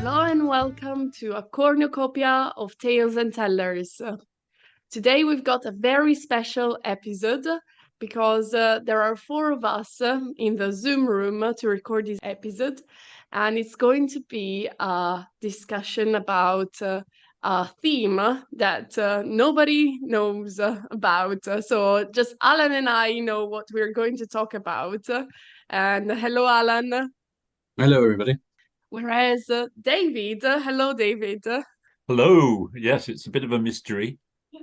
Hello and welcome to a cornucopia of Tales and Tellers. Today we've got a very special episode because there are four of us in the Zoom room to record this episode, and it's going to be a discussion about a theme that nobody knows about. So just Alan and I know what we're going to talk about. And hello, Alan. Hello, everybody. Whereas David, hello, David. Hello. Yes, it's a bit of a mystery.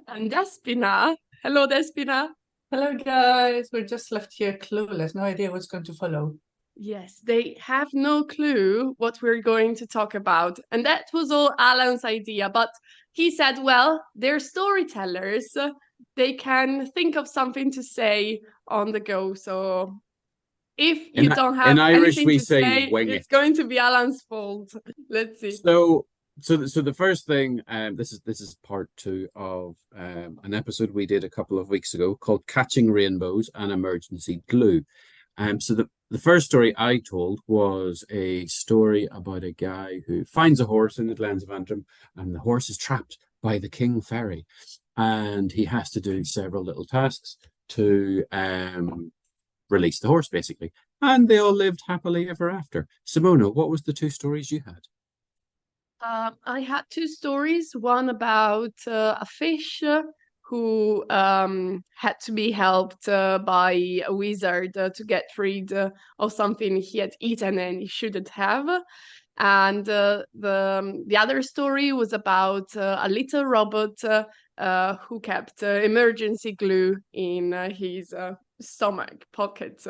And Despina, hello, Despina. Hello, guys. We're just left here clueless. No idea what's going to follow. Yes, they have no clue what we're going to talk about. And that was all Alan's idea. But he said, well, they're storytellers. They can think of something to say on the go. So if you don't have in Irish, anything we to say wing it's it. going to be Alan's fault. Let's see. So the first thing, this is part two of an episode we did a couple of weeks ago called "Catching Rainbows and Emergency Glue." So the first story I told was a story about a guy who finds a horse in the Glens of Antrim, and the horse is trapped by the King Ferry, and he has to do several little tasks to release the horse, basically. And they all lived happily ever after. Simona, what was the two stories you had? I had two stories. One about a fish who had to be helped by a wizard to get rid of something he had eaten and he shouldn't have. And the other story was about a little robot who kept emergency glue in his stomach pocket.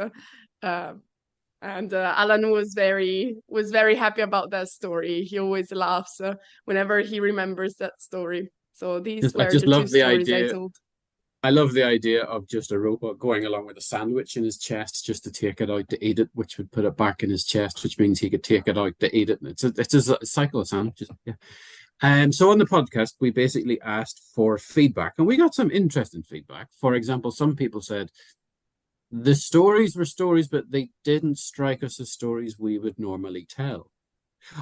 And Alan was very happy about that story. He always laughs whenever he remembers that story. So these were the two stories I told. I love the idea of just a robot going along with a sandwich in his chest just to take it out to eat it, which would put it back in his chest, which means he could take it out to eat it. It's a cycle of sandwiches. Yeah. So on the podcast, we basically asked for feedback, and we got some interesting feedback. For example, some people said the stories were stories, but they didn't strike us as stories we would normally tell.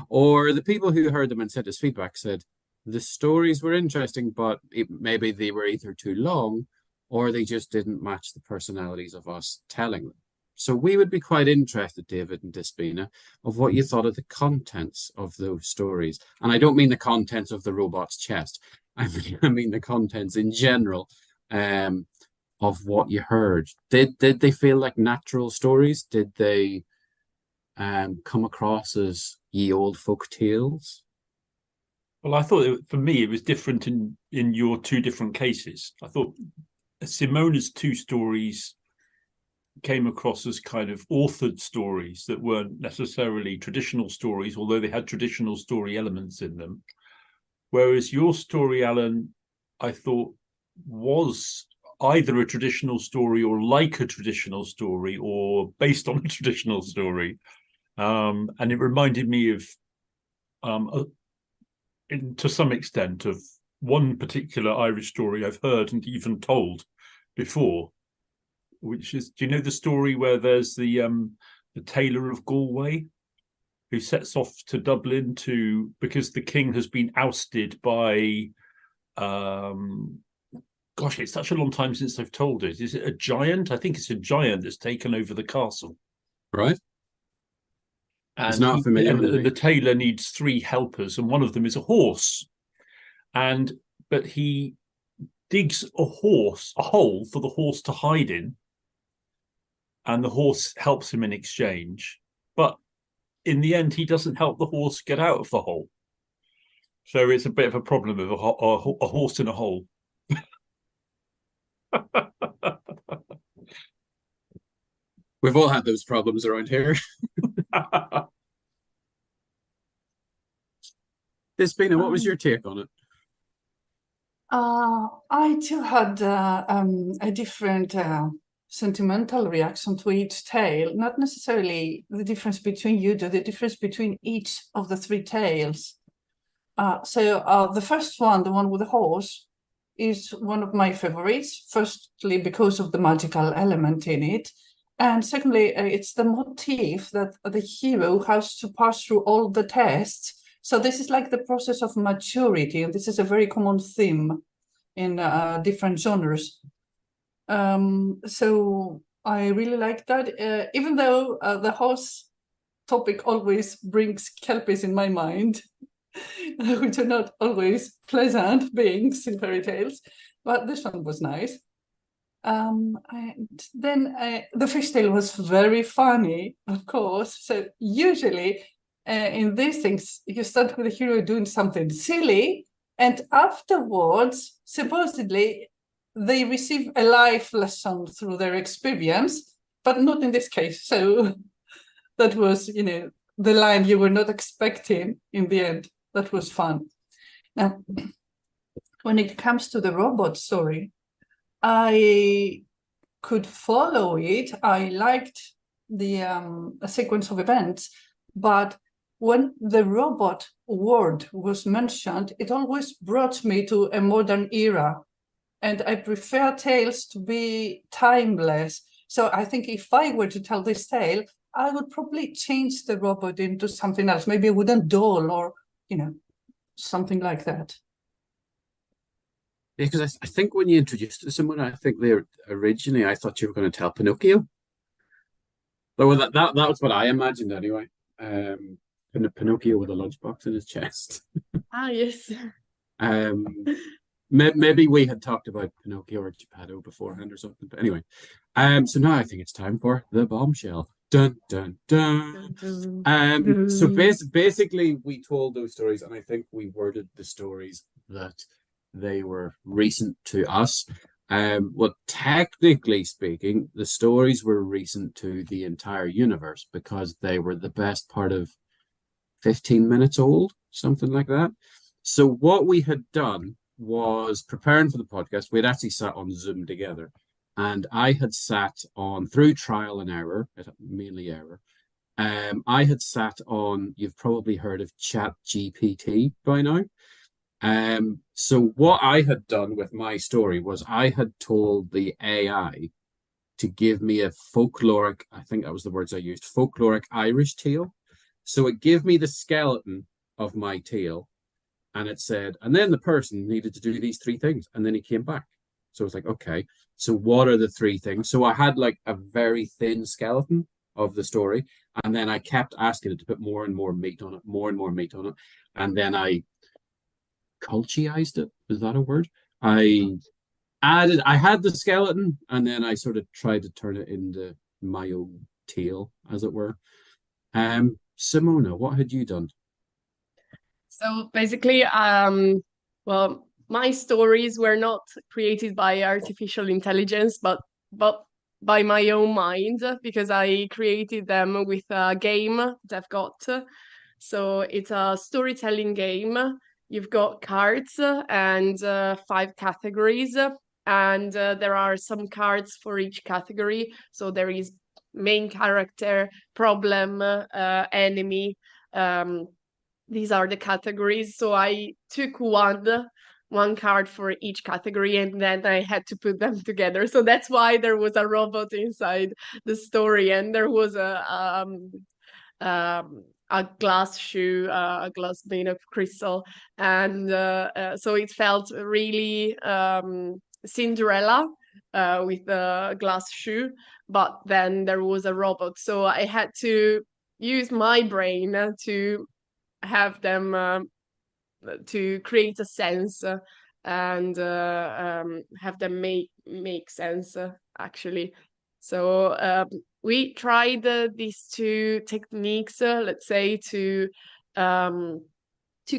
Or the people who heard them and sent us feedback said the stories were interesting, but maybe they were either too long or they just didn't match the personalities of us telling them. So we would be quite interested, David and Despina, of what you thought of the contents of those stories. And I don't mean the contents of the robot's chest. I mean the contents in general of what you heard. Did they feel like natural stories? Did they come across as ye old folk tales? Well, I thought for me it was different in your two different cases. I thought Simona's two stories came across as kind of authored stories that weren't necessarily traditional stories, although they had traditional story elements in them. Whereas your story, Alan, I thought was either a traditional story or like a traditional story or based on a traditional story. And it reminded me of, to some extent, of one particular Irish story I've heard and even told before, which is, do you know the story where there's the tailor of Galway who sets off to Dublin because the king has been ousted by gosh, it's such a long time since I've told it. Is it a giant? I think it's a giant that's taken over the castle. Right. And it's not familiar with me. The tailor needs three helpers, and one of them is a horse. But he digs a hole for the horse to hide in, and the horse helps him in exchange. But in the end, he doesn't help the horse get out of the hole. So it's a bit of a problem with a horse in a hole. We've all had those problems around here. Despina, what was your take on it? I too had a different sentimental reaction to each tale, not necessarily the difference between you two, the difference between each of the three tales. So the first one, the one with the horse, is one of my favorites, firstly because of the magical element in it, and secondly, it's the motif that the hero has to pass through all the tests So this is like the process of maturity, and this is a very common theme in different genres. So I really like that, even though the horse topic always brings kelpies in my mind, which are not always pleasant beings in fairy tales, but this one was nice. And then the fishtail was very funny, of course. So usually in these things, you start with the hero doing something silly, and afterwards, supposedly, they receive a life lesson through their experience, but not in this case. So that was, you know, the line you were not expecting in the end. That was fun. Now, when it comes to the robot story, I could follow it. I liked the sequence of events, but when the robot word was mentioned, it always brought me to a modern era. And I prefer tales to be timeless. So I think if I were to tell this tale, I would probably change the robot into something else, maybe a wooden doll or, you know, something like that. Yeah, because I think when you introduced it to someone, I think originally I thought you were going to tell Pinocchio. Well, that was what I imagined anyway. Pinocchio with a lunchbox in his chest. Ah, yes. Maybe we had talked about Pinocchio or Geppetto beforehand or something. But anyway, so now I think it's time for the bombshell. Dun dun dun. So basically, we told those stories, and I think we worded the stories that they were recent to us. Well, technically speaking, the stories were recent to the entire universe because they were the best part of 15 minutes old, something like that. So what we had done was preparing for the podcast. We had actually sat on Zoom together, and I had sat on, through trial and error, mainly error. I had sat on, you've probably heard of Chat GPT by now. So what I had done with my story was I had told the AI to give me a folkloric, I think that was the words I used, folkloric Irish tale. So it gave me the skeleton of my tale, and it said, and then the person needed to do these three things, and then he came back. So it's like, okay, so what are the three things? So I had like a very thin skeleton of the story, and then I kept asking it to put more and more meat on it, more and more meat on it, and then I culturized it. Is that a word? I had the skeleton, and then I sort of tried to turn it into my own tale, as it were. Simona, what had you done? So basically, well, my stories were not created by artificial intelligence, but by my own mind, because I created them with a game that I've got. So it's a storytelling game. You've got cards and 5 categories, and there are some cards for each category. So there is main character, problem, enemy. These are the categories. So I took one card for each category, and then I had to put them together. So that's why there was a robot inside the story, and there was a glass shoe, a glass made of crystal, and so it felt really Cinderella with a glass shoe, but then there was a robot, so I had to use my brain to have them to create a sense and have them make sense actually. So we tried these 2 techniques, let's say, to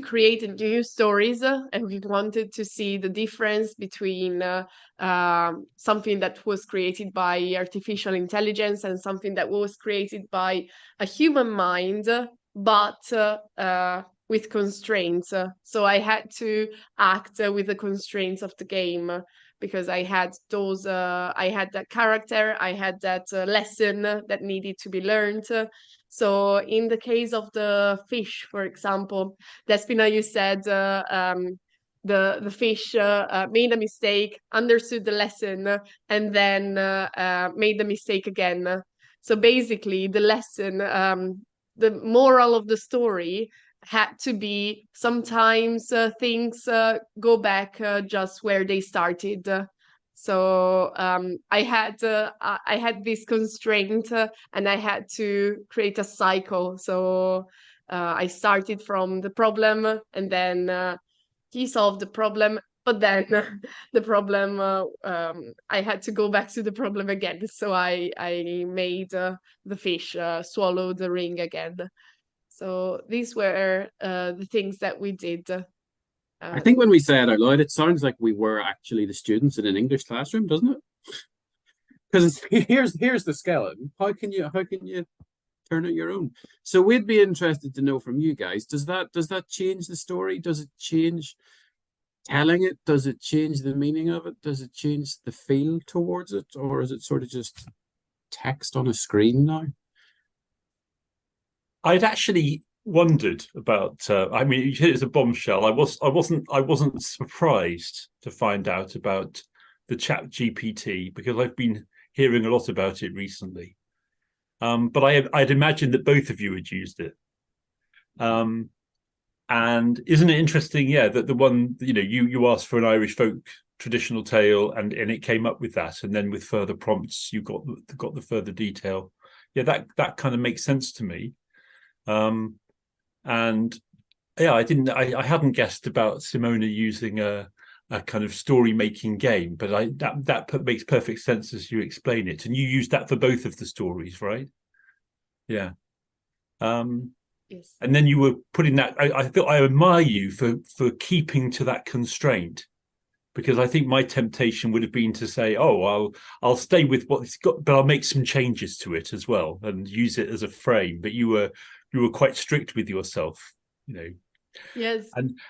create new stories, and we wanted to see the difference between something that was created by artificial intelligence and something that was created by a human mind, but with constraints. So I had to act with the constraints of the game, because I had those, I had that character, I had that lesson that needed to be learned. So in the case of the fish, for example, Despina, you said the fish made a mistake, understood the lesson, and then made the mistake again. So basically, the lesson, the moral of the story had to be sometimes things go back just where they started. So I had this constraint, and I had to create a cycle. So I started from the problem, and then he solved the problem, but then the problem I had to go back to the problem again. So I made the fish swallow the ring again. So these were the things that we did. I think when we say it out loud, it sounds like we were actually the students in an English classroom, doesn't it? Because here's the skeleton. How can you turn it your own? So we'd be interested to know from you guys. Does that change the story? Does it change telling it? Does it change the meaning of it? Does it change the feel towards it, or is it sort of just text on a screen now? I'd actually wondered about. I mean, you hit it as a bombshell. I wasn't surprised to find out about the Chat GPT, because I've been hearing a lot about it recently. But I'd imagined that both of you had used it. And isn't it interesting? Yeah, that the one, you asked for an Irish folk traditional tale, and it came up with that, and then with further prompts, you got the further detail. Yeah, that kind of makes sense to me. And yeah, I hadn't guessed about Simona using a kind of story making game, but that makes perfect sense as you explain it. And you used that for both of the stories, right? Yeah. Yes. And then you were putting that. I feel I admire you for keeping to that constraint, because I think my temptation would have been to say, "Oh, I'll stay with what it's got, but I'll make some changes to it as well and use it as a frame." But you were quite strict with yourself, Yes.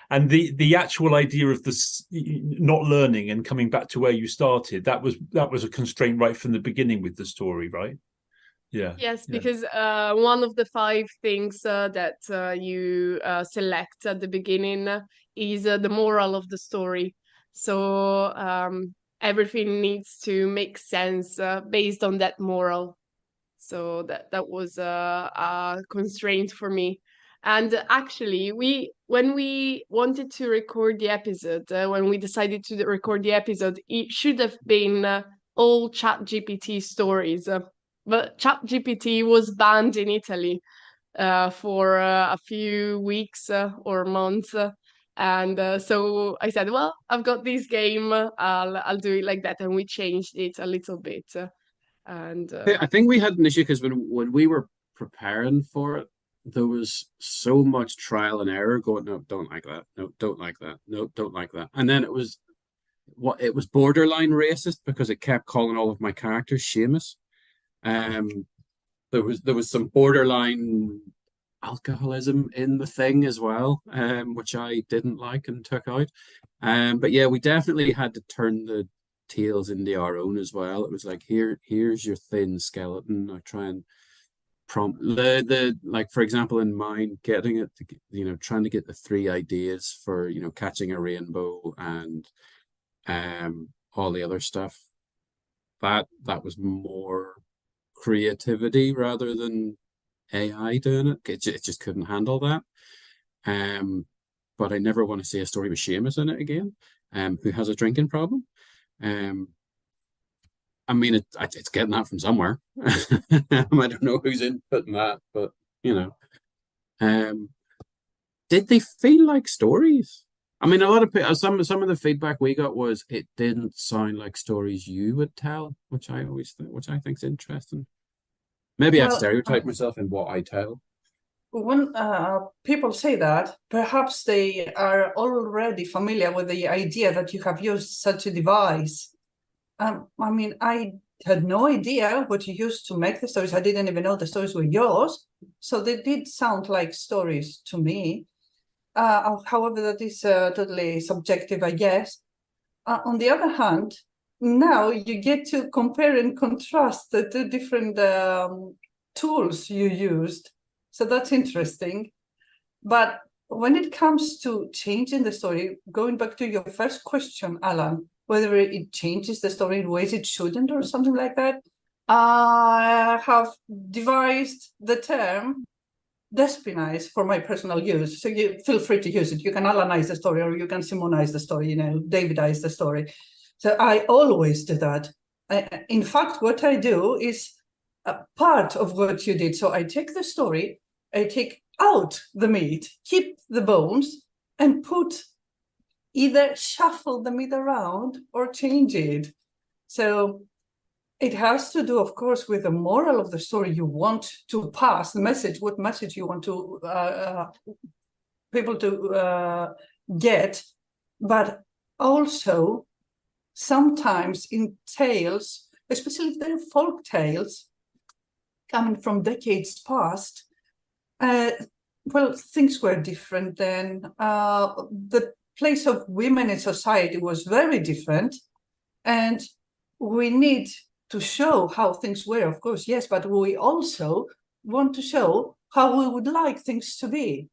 And the actual idea of this not learning and coming back to where you started, that was a constraint right from the beginning with the story, right? Yeah. Yes, Yeah. because one of the 5 things that you select at the beginning is the moral of the story. So everything needs to make sense based on that moral. So that was a constraint for me. And actually, when we wanted to record the episode, when we decided to record the episode, it should have been all ChatGPT stories. But ChatGPT was banned in Italy for a few weeks or months. And so I said, well, I've got this game. I'll do it like that. And we changed it a little bit. And I think we had an issue because when we were preparing for it, there was so much trial and error going, no, don't like that. No, don't like that. No, don't like that. And then it was borderline racist because it kept calling all of my characters Seamus. There was some borderline alcoholism in the thing as well, which I didn't like and took out. But yeah, we definitely had to turn the tales into our own as well. It was like, here's your thin skeleton. I try and prompt the like, for example, in mine, getting it to, trying to get the 3 ideas for, catching a rainbow and all the other stuff. That was more creativity rather than AI doing it. It just couldn't handle that. But I never want to see a story with Seamus in it again, who has a drinking problem. I mean, it's getting that from somewhere. I don't know who's inputting that, but did they feel like stories? I mean, a lot of some of the feedback we got was it didn't sound like stories you would tell, which I think is interesting. Maybe I've stereotyped myself in what I tell. When people say that, perhaps they are already familiar with the idea that you have used such a device. I mean, I had no idea what you used to make the stories. I didn't even know the stories were yours. So they did sound like stories to me. However, that is totally subjective, I guess. On the other hand, now you get to compare and contrast the 2 different tools you used. So that's interesting. But when it comes to changing the story, going back to your first question, Alan, whether it changes the story in ways it shouldn't or something like that, I have devised the term Despina is for my personal use, so you feel free to use it. You can Alanize the story, or you can Simonize the story, Davidize the story. So I always do that. In fact, what I do is a part of what you did. So I take the story, I take out the meat, keep the bones, and either shuffle the meat around or change it. So it has to do, of course, with the moral of the story you want to pass, the message, what message you want to people to get, but also sometimes in tales, especially if they're folk tales coming from decades past, well, things were different then. The place of women in society was very different, and we need to show how things were, of course, yes, but we also want to show how we would like things to be.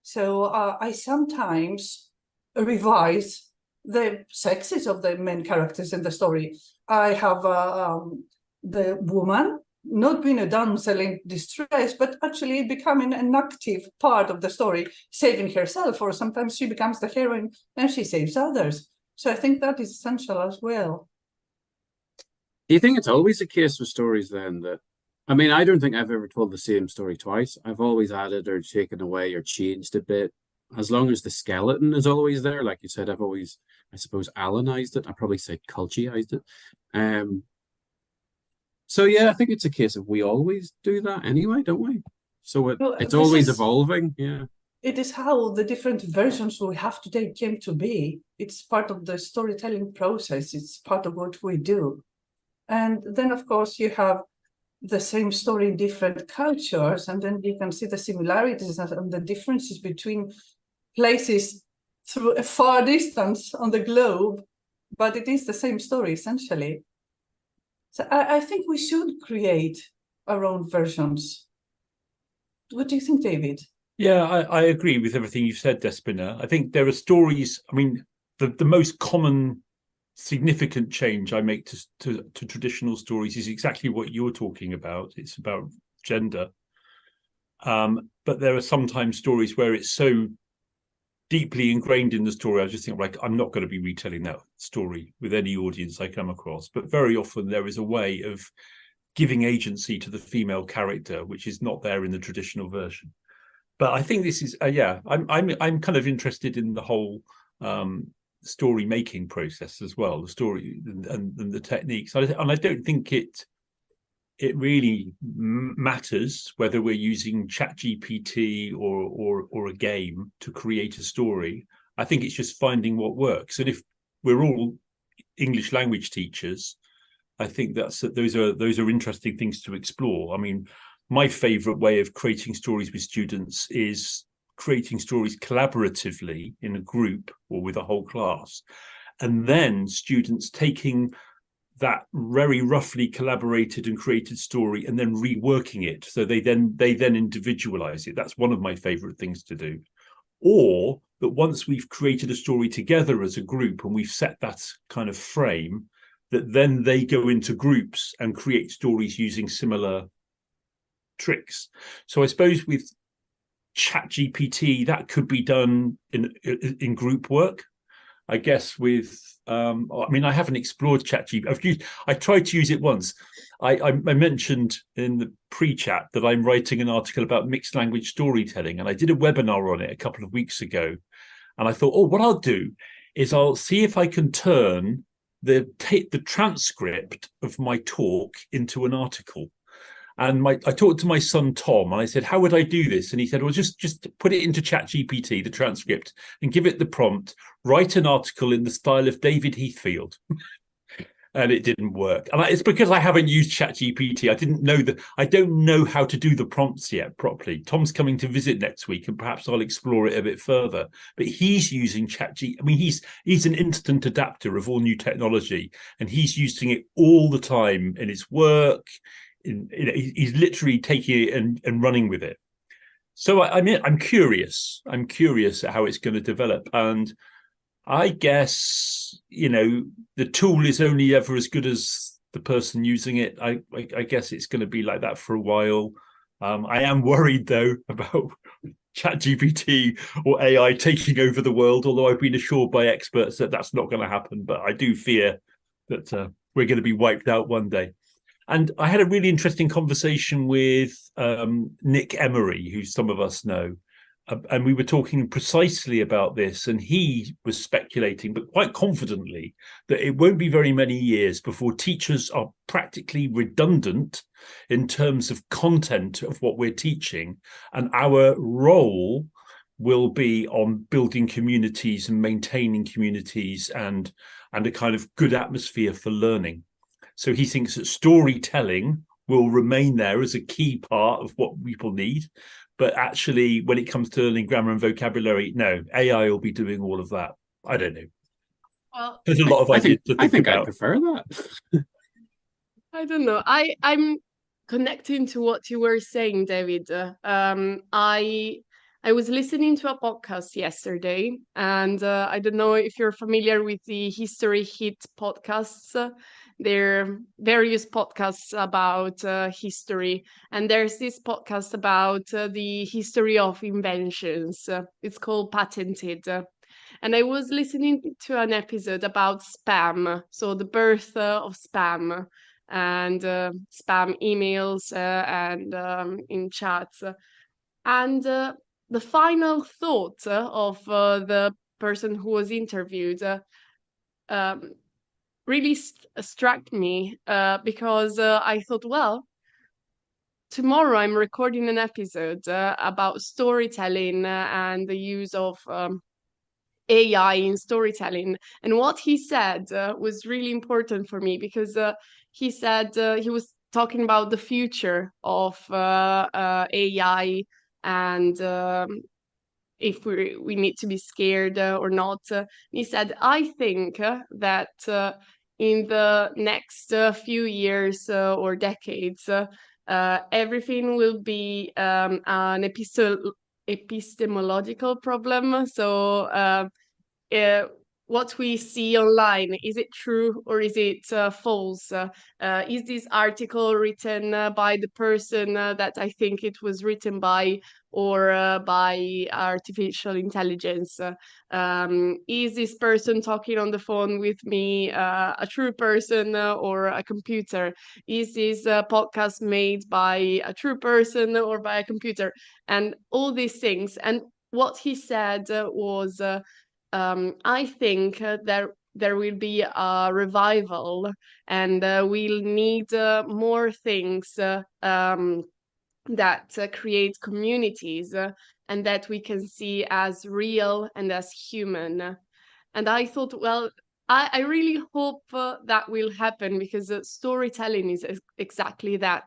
So I sometimes revise the sexes of the main characters in the story. I have the woman not being a damsel in distress, but actually becoming an active part of the story, saving herself, or sometimes she becomes the heroine and she saves others. So I think that is essential as well. Do you think it's always the case with stories then that, I mean, I don't think I've ever told the same story twice. I've always added or taken away or changed a bit. As long as the skeleton is always there, like you said, I've always, I suppose, Alanized it. I probably say culturized it. So yeah, I think it's a case of we always do that anyway, don't we? So it's always evolving. Yeah. It is how the different versions we have today came to be. It's part of the storytelling process. It's part of what we do. And then, of course, you have the same story in different cultures, and then you can see the similarities and the differences between places through a far distance on the globe, but it is the same story, essentially. So I think we should create our own versions. What do you think, David? Yeah, I agree with everything you've said, Despina. I think there are stories, I mean, the most common significant change I make to traditional stories is exactly what you're talking about. It's about gender. But there are sometimes stories where it's so deeply ingrained in the story, I just think, like, I'm not going to be retelling that story with any audience I come across. But very often there is a way of giving agency to the female character, which is not there in the traditional version. But I think this is, I'm kind of interested in the whole story making process as well, the story and the techniques. And I don't think it really matters whether we're using ChatGPT or a game to create a story. I think it's just finding what works. And if we're all English language teachers, I think those are interesting things to explore. I mean, my favorite way of creating stories with students is creating stories collaboratively in a group or with a whole class, and then students taking that very roughly collaborated and created story and then reworking it, so they then individualize it. That's one of my favorite things to do. Or that once we've created a story together as a group and we've set that kind of frame, that then they go into groups and create stories using similar tricks. So I suppose with ChatGPT, that could be done in group work. I guess with, I mean, I haven't explored ChatGPT. I tried to use it once. I mentioned in the pre-chat that I'm writing an article about mixed language storytelling, and I did a webinar on it a couple of weeks ago. And I thought, what I'll do is I'll see if I can turn the transcript of my talk into an article. And I talked to my son, Tom, and I said, how would I do this? And he said, well, just put it into ChatGPT, the transcript, and give it the prompt, write an article in the style of David Heathfield. And it didn't work. And it's because I haven't used ChatGPT. I don't know how to do the prompts yet properly. Tom's coming to visit next week, and perhaps I'll explore it a bit further. But he's using ChatGPT. I mean, he's an instant adapter of all new technology, and he's using it all the time in his work. He's literally taking it and running with it. So I mean, I'm curious at how it's going to develop. And I guess, the tool is only ever as good as the person using it. I guess it's going to be like that for a while. I am worried, though, about ChatGPT or AI taking over the world, although I've been assured by experts that that's not going to happen. But I do fear that we're going to be wiped out one day. And I had a really interesting conversation with Nick Emery, who some of us know. And we were talking precisely about this, and he was speculating, but quite confidently, that it won't be very many years before teachers are practically redundant in terms of content of what we're teaching, and our role will be on building communities and maintaining communities and a kind of good atmosphere for learning. So he thinks that storytelling will remain there as a key part of what people need. But actually, when it comes to learning grammar and vocabulary, no, AI will be doing all of that. I don't know. Well, There's a lot of ideas to I think think I about. prefer that. I don't know. I'm connecting to what you were saying, David. I was listening to a podcast yesterday, and I don't know if you're familiar with the History Hit podcasts. There are various podcasts about history, and there's this podcast about the history of inventions. It's called Patented. And I was listening to an episode about spam, so the birth of spam and spam emails and in chats. And the final thought of the person who was interviewed um, really struck me because I thought, well, tomorrow I'm recording an episode about storytelling and the use of AI in storytelling. And what he said was really important for me because he said he was talking about the future of AI and if we need to be scared or not. He said, I think that in the next few years or decades, everything will be an epistemological problem. So what we see online, is it true or is it false? Is this article written by the person that I think it was written by, or by artificial intelligence? Is this person talking on the phone with me a true person or a computer? Is this podcast made by a true person or by a computer? And all these things. And what he said was, I think there will be a revival, and we'll need more things that create communities and that we can see as real and as human. And I thought, well, I really hope that will happen because storytelling is exactly that.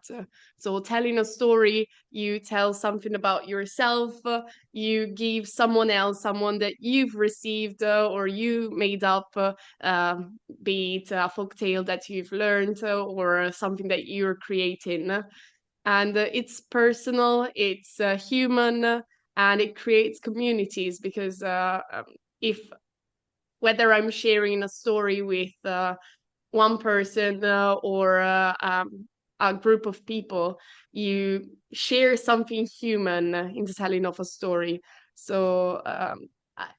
So, telling a story, you tell something about yourself, you give someone else, someone that you've received or you made up, be it a folk tale that you've learned or something that you're creating. And it's personal, it's human, and it creates communities because if whether I'm sharing a story with one person or a group of people, you share something human in the telling of a story. So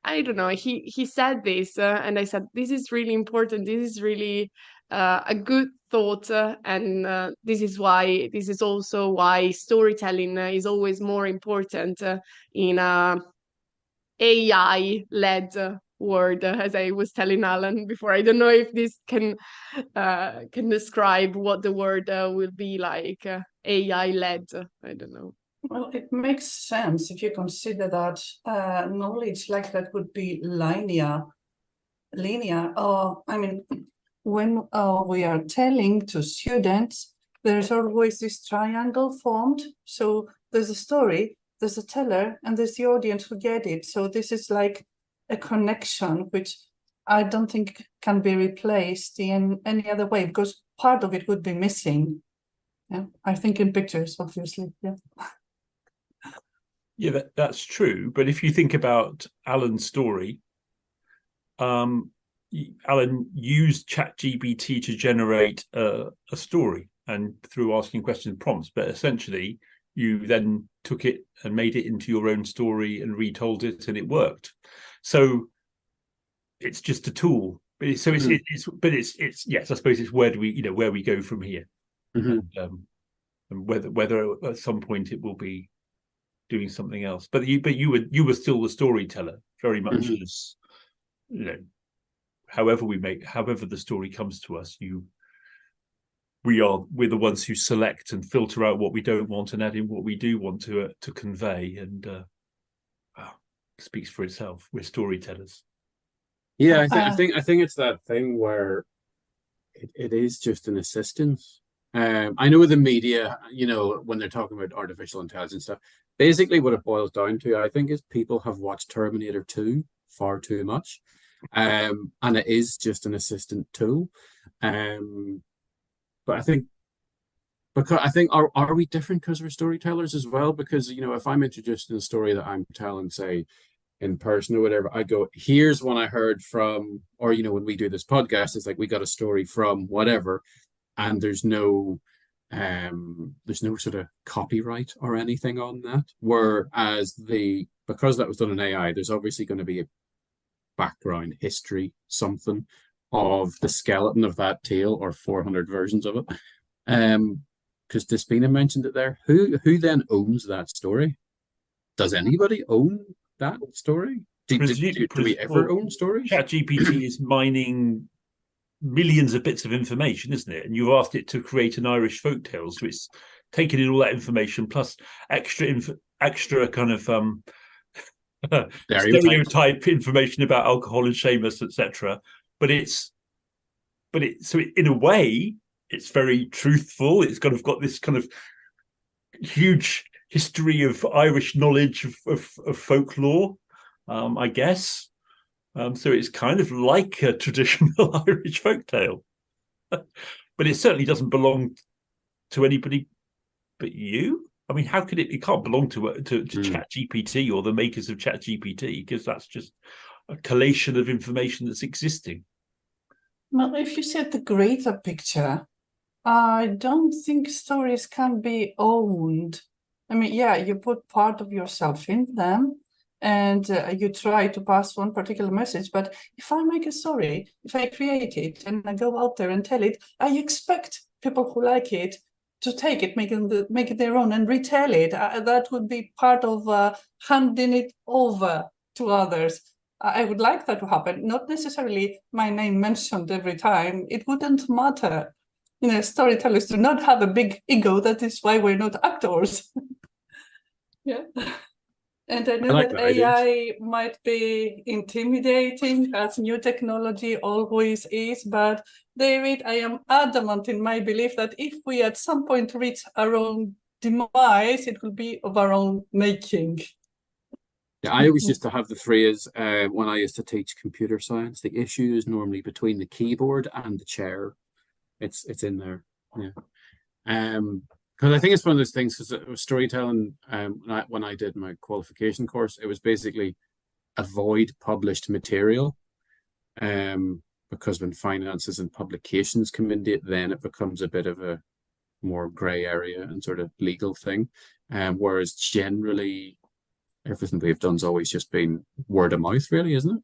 I don't know. He said this, and I said, "This is really important. This is really a good thought, and this is also why storytelling is always more important in a AI-led word, as I was telling Alan before. I don't know if this can describe what the word will be like. AI-led. I don't know. Well, it makes sense if you consider that knowledge like that would be linear. I mean, when we are telling to students, there's always this triangle formed. So there's a story, there's a teller, and there's the audience who get it. So this is like a connection, which I don't think can be replaced in any other way, because part of it would be missing. Yeah, I think in pictures, obviously. Yeah. Yeah, that's true. But if you think about Alan's story, Alan used ChatGPT to generate a story and through asking questions and prompts, but essentially you then took it and made it into your own story and retold it, and it worked. So it's just a tool. It's yes, I suppose it's where do we, where we go from here, and whether at some point it will be doing something else. But you were still the storyteller, very much as however the story comes to us, we're the ones who select and filter out what we don't want and add in what we do want to convey, and speaks for itself. We're storytellers. Yeah, I think it's that thing where it is just an assistance. I know the media, when they're talking about artificial intelligence stuff, basically what it boils down to, I think, is people have watched Terminator 2 far too much. And it is just an assistant tool. But I think are we different because we're storytellers as well? Because if I'm introducing a story that I'm telling, say, in person or whatever, I go, here's one I heard from, or when we do this podcast, it's like we got a story from whatever, and there's no sort of copyright or anything on that. Whereas because that was done in AI, there's obviously going to be a background history, something of the skeleton of that tale, or 400 versions of it. Because Despina mentioned it there. Who then owns that story? Does anybody own that story? Do we ever own stories? ChatGPT is mining millions of bits of information, isn't it? And you've asked it to create an Irish folktale, so it's taken in all that information plus extra kind of stereotype information about alcohol and Seamus, etc. But in a way, it's very truthful. It's kind of got this kind of huge history of Irish knowledge of folklore, I guess. So it's kind of like a traditional Irish folktale, but it certainly doesn't belong to anybody but you. I mean, how could it? It can't belong to ChatGPT or the makers of ChatGPT, because that's just a collation of information that's existing. Well, if you set the greater picture, I don't think stories can be owned. I mean, yeah, you put part of yourself in them, and you try to pass one particular message. But if I make a story, if I create it and I go out there and tell it, I expect people who like it to take it, make it their own and retell it. That would be part of handing it over to others. I would like that to happen. Not necessarily my name mentioned every time. It wouldn't matter. Storytellers do not have a big ego. That is why we're not actors. Yeah. And I know that AI might be intimidating, as new technology always is, but David, I am adamant in my belief that if we at some point reach our own demise, it will be of our own making. Yeah, I always used to have the phrase when I used to teach computer science, the issue is normally between the keyboard and the chair. It's in there. Yeah. Because I think it's one of those things, because it was storytelling, when I did my qualification course, it was basically avoid published material. Because when finances and publications come into it, then it becomes a bit of a more grey area and sort of legal thing. Whereas generally, everything we've done has always just been word of mouth, really, isn't it?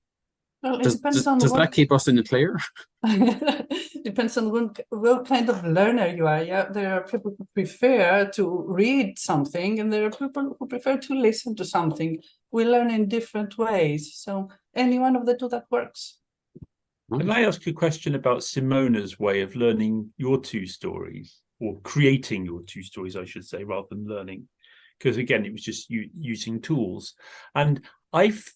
Well, it does that keep us in the clear? Depends on what kind of learner you are. Yeah, there are people who prefer to read something, and there are people who prefer to listen to something. We learn in different ways, so any one of the two that works. Can I ask you a question about Simona's way of learning your two stories, or creating your two stories, I should say, rather than learning? Because again, it was just using tools, and I've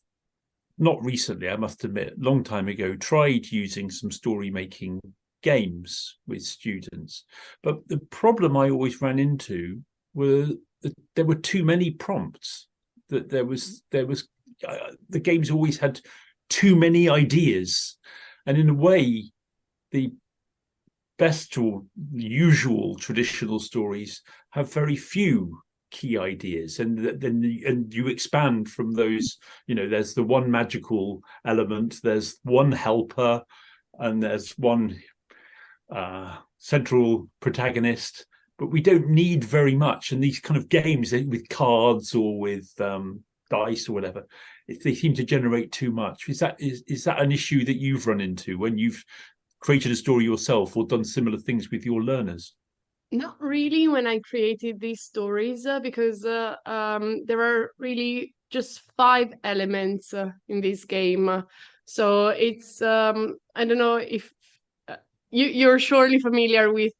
not recently, I must admit, long time ago, tried using some story making games with students. But the problem I always ran into were that there were too many prompts. That there was the games always had too many ideas, and in a way, the best or usual traditional stories have very few key ideas, and then you expand from those. There's the one magical element, there's one helper, and there's one central protagonist, but we don't need very much. And these kind of games with cards or with dice or whatever, they seem to generate too much. Is that an issue that you've run into when you've created a story yourself or done similar things with your learners? Not really when I created these stories, because there are really just 5 elements in this game. So it's I don't know if you're surely familiar with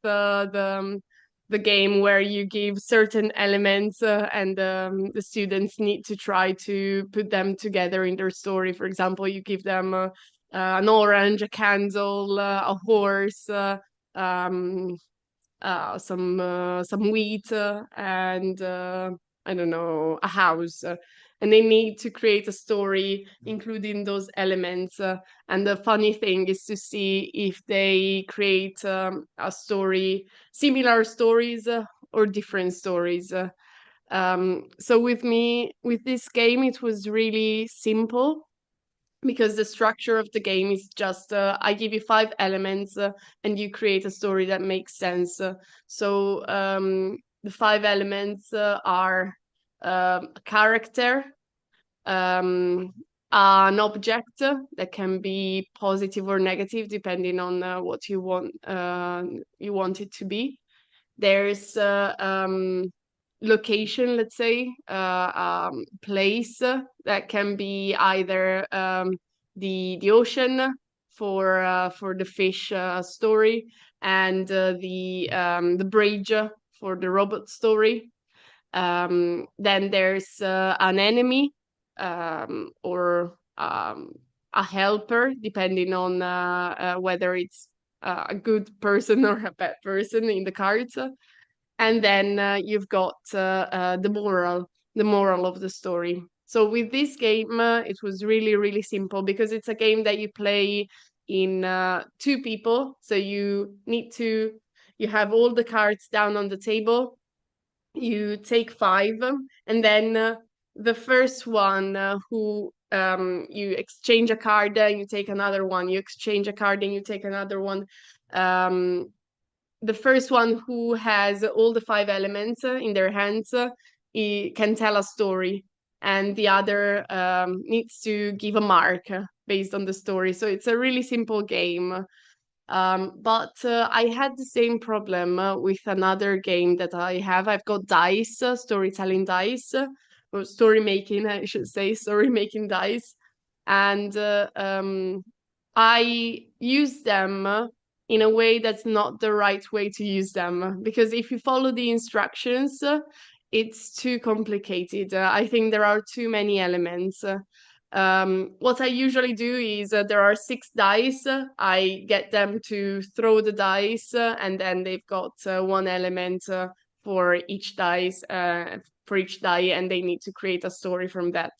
the game where you give certain elements, and the students need to try to put them together in their story. For example, you give them an orange, a candle, a horse. Um, some wheat, and I don't know, a house. And they need to create a story including those elements. And the funny thing is to see if they create a story, similar stories, or different stories. So with me, with this game, it was really simple, because the structure of the game is just I give you 5 elements, and you create a story that makes sense. So the 5 elements are a character, um, an object that can be positive or negative depending on what you want it to be. There's location, let's say, place that can be either the ocean for the fish story, and the bridge for the robot story. Then there's an enemy, or a helper, depending on whether it's a good person or a bad person in the cards. And then you've got the moral of the story. So with this game, it was really, really simple, because it's a game that you play in 2 people. So you have all the cards down on the table. You take 5, and then the first one who you exchange a card, you take another one. You exchange a card, and you take another one. The first one who has all the 5 elements in their hands can tell a story, and the other needs to give a mark based on the story. So it's a really simple game. But I had the same problem with another game that I have. I've got dice, storytelling dice, or story making, I should say, story making dice. And I use them in a way that's not the right way to use them, because if you follow the instructions, it's too complicated. I think there are too many elements. What I usually do is there are 6 dice. I get them to throw the dice, and then they've got 1 element for each dice, for each die, and they need to create a story from that.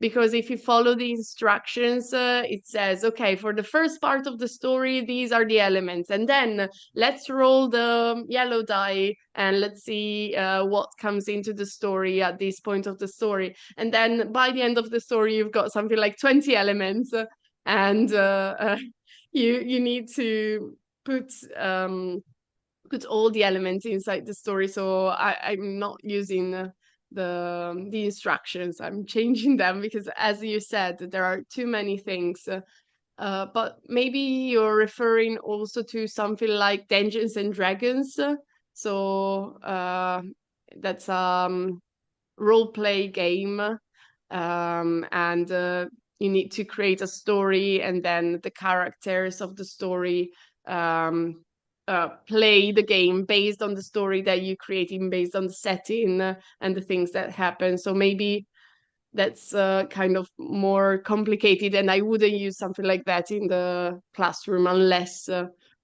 Because if you follow the instructions, it says, okay, for the first part of the story, these are the elements. And then let's roll the yellow die and let's see what comes into the story at this point of the story. And then by the end of the story, you've got something like 20 elements. And you need to put all the elements inside the story. So I'm not using the instructions. I'm changing them, because as you said, there are too many things. But maybe you're referring also to something like Dungeons and Dragons. So that's role play game, and you need to create a story, and then the characters of the story play the game based on the story that you're creating, based on the setting and the things that happen. So maybe that's kind of more complicated, and I wouldn't use something like that in the classroom unless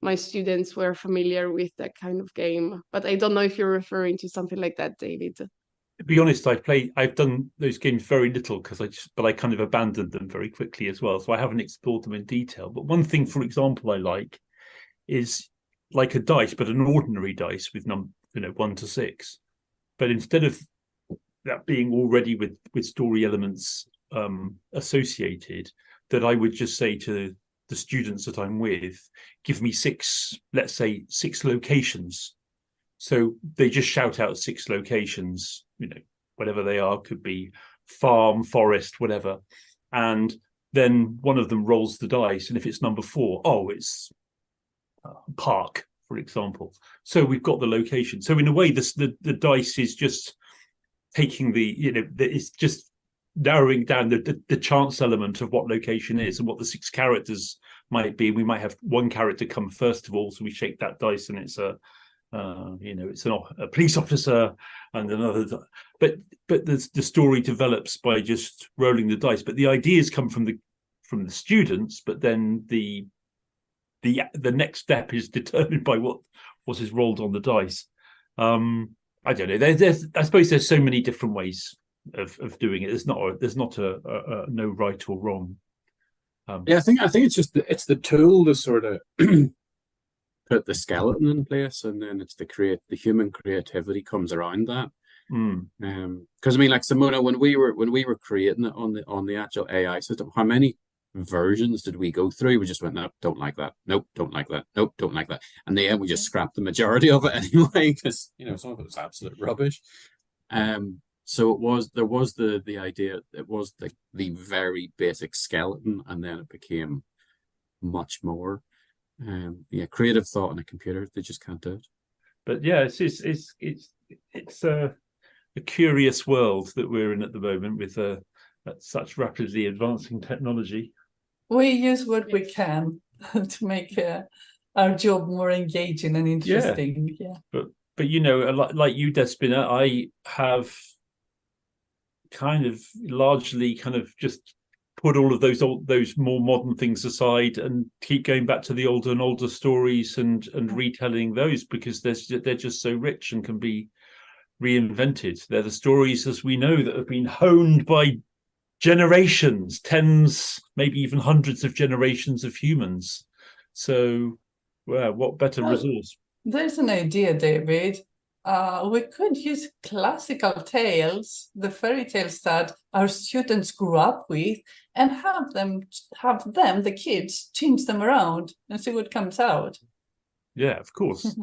my students were familiar with that kind of game. But I don't know if you're referring to something like that, David. To be honest, I've done those games very little, but I kind of abandoned them very quickly as well. So I haven't explored them in detail. But one thing, for example, I like is like a dice, but an ordinary dice with 1 to 6. But instead of that being already with story elements associated, that I would just say to the students that I'm with, give me 6, let's say 6 locations, So they just shout out 6 locations, whatever they are, could be farm, forest, whatever. And then one of them rolls the dice. And if it's number 4, it's park, for example. So we've got the location. So in a way, the dice is just taking it's just narrowing down the chance element of what location is and what the 6 characters might be. We might have one character come first of all, so we shake that dice and it's it's a police officer, and another. But the story develops by just rolling the dice. But the ideas come from the students. But then the next step is determined by what is rolled on the dice. I don't know. I suppose there's so many different ways of doing it. There's not a no right or wrong. Yeah, I think it's just it's the tool to sort of put the skeleton in place, and then it's the human creativity comes around that. Because I mean, like Simona, when we were creating it on the actual AI system, how many versions did we go through? We just went, nope, don't like that. Nope, don't like that. Nope, don't like that. And then we just scrapped the majority of it anyway, because some of it was absolute rubbish. So there was the idea, it was the very basic skeleton, and then it became much more. Creative thought on a computer, they just can't do it. But yeah, it's a curious world that we're in at the moment with such rapidly advancing technology. We use what we can to make our job more engaging and interesting. Yeah. But like you, Despina, I have kind of largely just put all of those more modern things aside and keep going back to the older and older stories and retelling those, because they're just so rich and can be reinvented. They're the stories, as we know, that have been honed by generations, tens, maybe even hundreds of generations of humans. So, what better resource? There's an idea, David. We could use classical tales, the fairy tales that our students grew up with, and have them, the kids, change them around and see what comes out. Yeah, of course,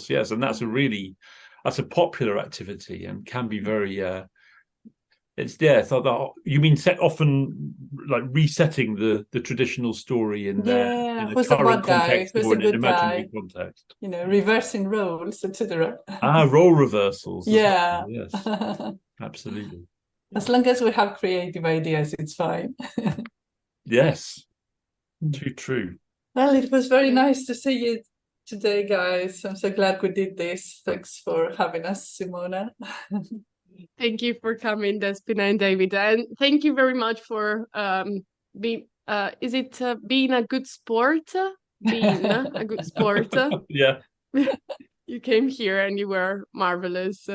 yes, and that's a popular activity and can be very. You mean often like resetting the traditional story in the current context or in an imaginary context. Reversing roles, etc. Role reversals. Yeah. Yes, absolutely. As long as we have creative ideas, it's fine. Yes, too true. Well, it was very nice to see you today, guys. I'm so glad we did this. Thanks for having us, Simona. Thank you for coming, Despina and David, and thank you very much for being a good sport? Being a good sport. Yeah. You came here and you were marvelous.